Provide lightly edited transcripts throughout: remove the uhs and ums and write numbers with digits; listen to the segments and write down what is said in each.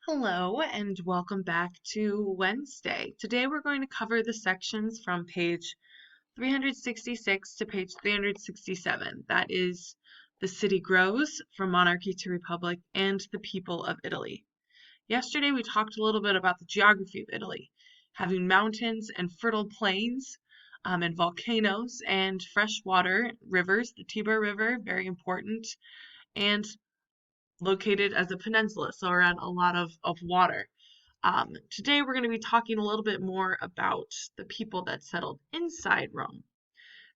Hello and welcome back to Wednesday. Today we're going to cover the sections from page 366 to page 367. That is The City Grows from Monarchy to Republic and the People of Italy. Yesterday we talked a little bit about the geography of Italy, having mountains and fertile plains and volcanoes and freshwater rivers, the Tiber River, very important, and located as a peninsula, so around a lot of water. Today we're going to be talking a little bit more about the people that settled inside Rome.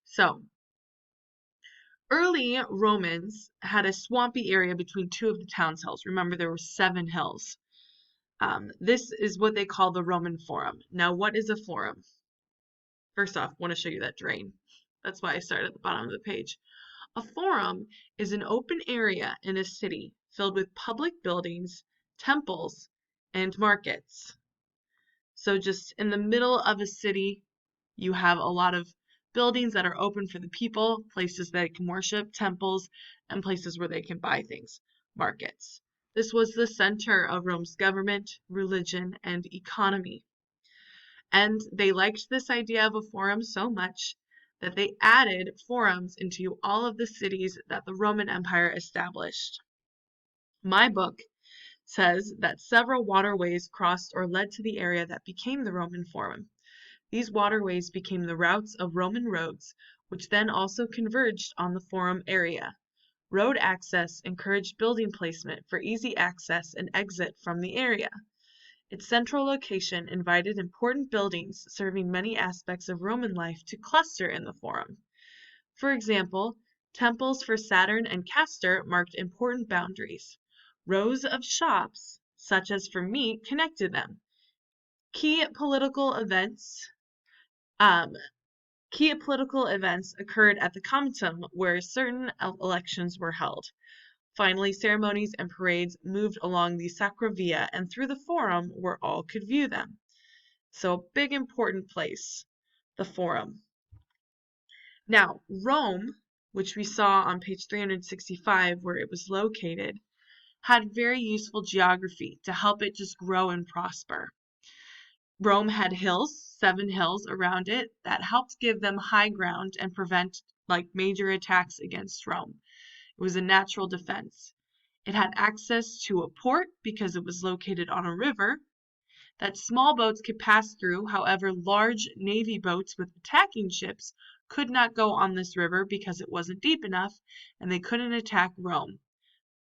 So, early Romans had a swampy area between two of the town's hills. Remember, there were 7 hills. This is what they call the Roman Forum. Now, what is a forum? First off, I want to show you that drain. That's why I started at the bottom of the page. A forum is an open area in a city filled with public buildings, temples, and markets. So just in the middle of a city, you have a lot of buildings that are open for the people, places that can worship, temples, and places where they can buy things, markets. This was the center of Rome's government, religion, and economy. And they liked this idea of a forum so much that they added forums into all of the cities that the Roman Empire established. My book says that several waterways crossed or led to the area that became the Roman Forum. These waterways became the routes of Roman roads, which then also converged on the Forum area. Road access encouraged building placement for easy access and exit from the area. Its central location invited important buildings serving many aspects of Roman life to cluster in the Forum. For example, temples for Saturn and Castor marked important boundaries. Rows of shops, such as for meat, connected them. Key political events occurred at the Comitum, where certain elections were held. Finally, ceremonies and parades moved along the Sacra Via and through the Forum where all could view them. So a big important place, the Forum. Now, Rome, which we saw on page 365 where it was located, had very useful geography to help it just grow and prosper. Rome had hills, 7 hills around it, that helped give them high ground and prevent major attacks against Rome. It was a natural defense. It had access to a port because it was located on a river that small boats could pass through. However, large navy boats with attacking ships could not go on this river because it wasn't deep enough and they couldn't attack Rome.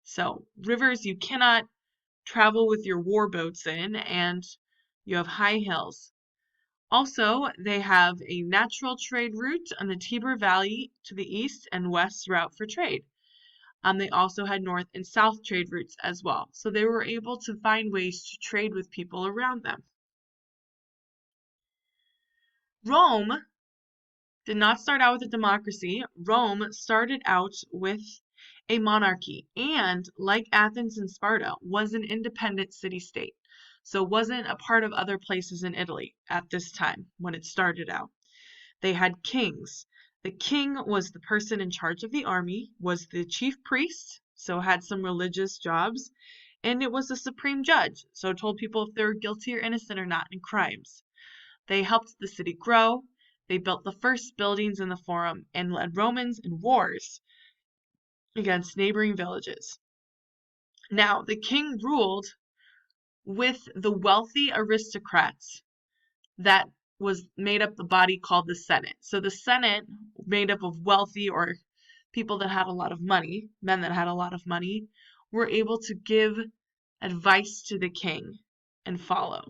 So, rivers you cannot travel with your war boats in, and you have high hills. Also, they have a natural trade route on the Tiber Valley to the east and west route for trade. They also had north and south trade routes as well. So they were able to find ways to trade with people around them. Rome did not start out with a democracy. Rome started out with a monarchy and, like Athens and Sparta, was an independent city-state. So wasn't a part of other places in Italy at this time when it started out. They had kings. The king was the person in charge of the army, was the chief priest, so had some religious jobs, and it was the supreme judge, so told people if they were guilty or innocent or not in crimes. They helped the city grow. They built the first buildings in the Forum and led Romans in wars against neighboring villages. Now, the king ruled with the wealthy aristocrats that was made up the body called the Senate. So the Senate, made up of wealthy or people that had a lot of money, men that had a lot of money, were able to give advice to the king and follow.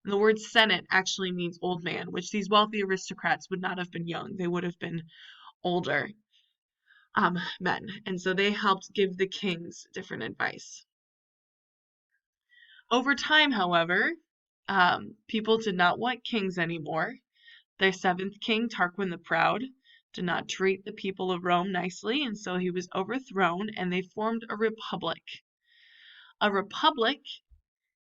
And the word Senate actually means old man, which these wealthy aristocrats would not have been young. They would have been older men. And so they helped give the kings different advice. Over time, however, people did not want kings anymore. Their 7th king, Tarquin the Proud, did not treat the people of Rome nicely, and so he was overthrown, and they formed a republic. A republic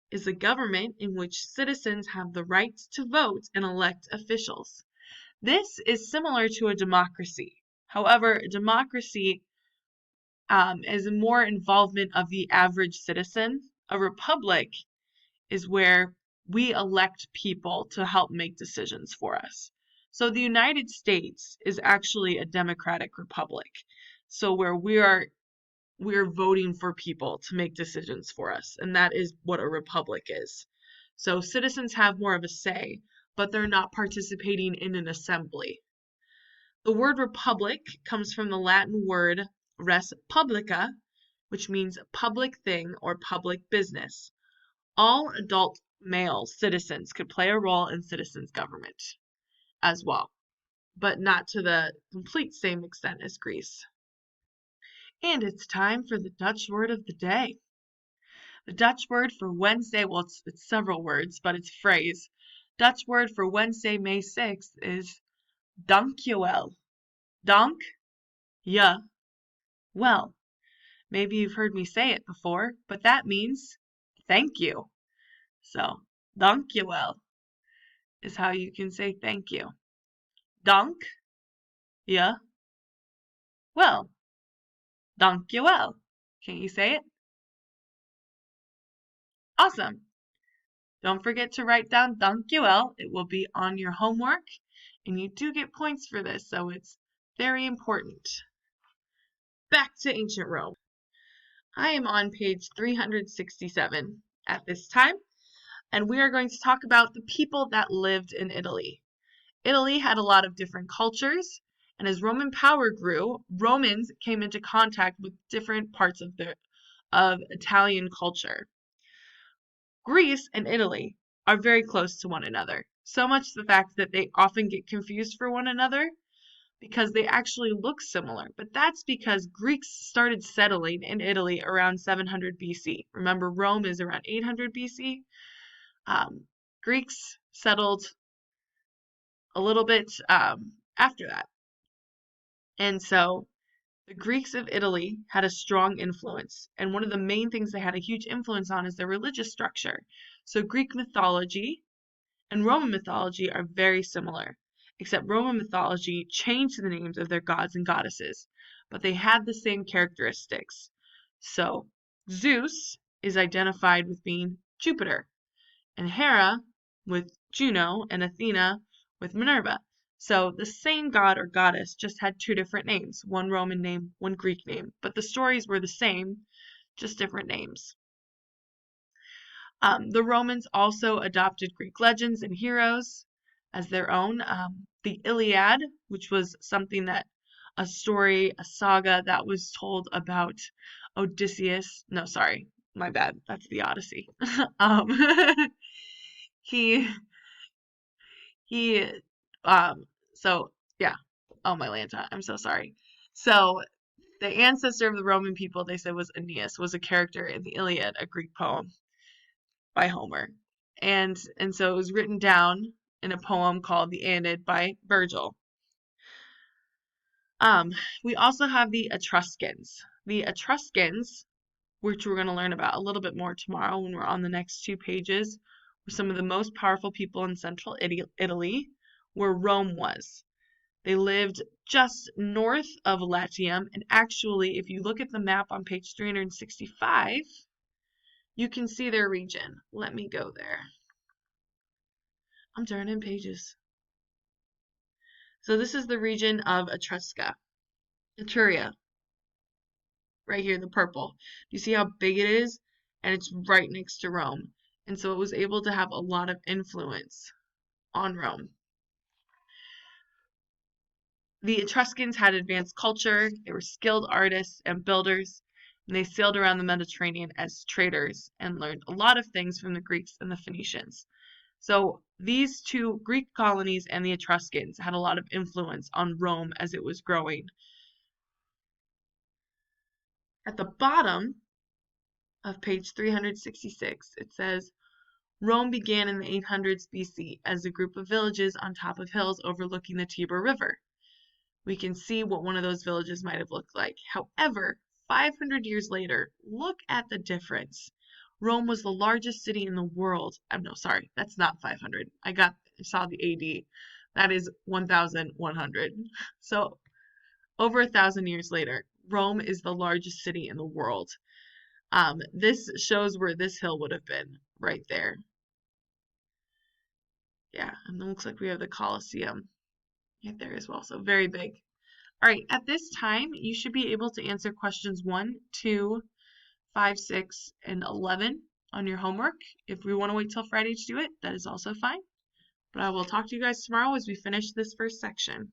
is a government in which citizens have the right to vote and elect officials. This is similar to a democracy. However, a democracy is more involvement of the average citizen A republic is where we elect people to help make decisions for us. So the United States is actually a democratic republic. So where we're voting for people to make decisions for us, and that is what a republic is. So citizens have more of a say, but they're not participating in an assembly. The word republic comes from the Latin word res publica, which means public thing or public business. All adult male citizens could play a role in citizens' government as well, but not to the complete same extent as Greece. And it's time for the Dutch word of the day. The Dutch word for Wednesday, well, it's several words, but it's a phrase. Dutch word for Wednesday, May 6th is dankjewel. Dank, je, well. Maybe you've heard me say it before, but that means thank you. So, dankjewel is how you can say thank you. Dank, je, well. Dankjewel. Can you say it? Awesome. Don't forget to write down dankjewel. It will be on your homework, and you do get points for this, so it's very important. Back to ancient Rome. I am on page 367 at this time, and we are going to talk about the people that lived in Italy. Italy had a lot of different cultures, and as Roman power grew, Romans came into contact with different parts of Italian culture. Greece and Italy are very close to one another, so much the fact that they often get confused for one another because they actually look similar. But that's because Greeks started settling in Italy around 700 BC. Remember, Rome is around 800 BC. Greeks settled a little bit after that. And so the Greeks of Italy had a strong influence, and one of the main things they had a huge influence on is their religious structure. So Greek mythology and Roman mythology are very similar, except Roman mythology changed the names of their gods and goddesses, but they had the same characteristics. So Zeus is identified with being Jupiter, and Hera with Juno, and Athena with Minerva. So the same god or goddess just had two different names, one Roman name, one Greek name, but the stories were the same, just different names. The Romans also adopted Greek legends and heroes as their own. The Iliad, which was a story, a saga that was told about Odysseus. No, sorry, my bad. That's the Odyssey. um, he He, so yeah. Oh, my Lanta. I'm so sorry. So the ancestor of the Roman people, they said, was Aeneas, was a character in the Iliad, a Greek poem by Homer. And so it was written down in a poem called the Aeneid by Virgil. We also have the Etruscans. The Etruscans, which we're going to learn about a little bit more tomorrow when we're on the next 2 pages, were some of the most powerful people in central Italy, where Rome was. They lived just north of Latium, and actually, if you look at the map on page 365, you can see their region. Let me go there. I'm turning pages. So this is the region of Etruria, right here, the purple. You see how big it is? And it's right next to Rome. And so it was able to have a lot of influence on Rome. The Etruscans had advanced culture, they were skilled artists and builders, and they sailed around the Mediterranean as traders and learned a lot of things from the Greeks and the Phoenicians. So these two Greek colonies and the Etruscans had a lot of influence on Rome as it was growing. At the bottom of page 366, it says, Rome began in the 800s BC as a group of villages on top of hills overlooking the Tiber River. We can see what one of those villages might have looked like. However, 500 years later, look at the difference. Rome was the largest city in the world. No, sorry, that's not 500. I saw the AD. That is 1,100. So, over 1,000 years later, Rome is the largest city in the world. This shows where this hill would have been, right there. Yeah, and it looks like we have the Colosseum right there as well, so very big. All right, at this time, you should be able to answer questions 1, 2, 5, 6, and 11 on your homework. If we want to wait till Friday to do it, that is also fine. But I will talk to you guys tomorrow as we finish this first section.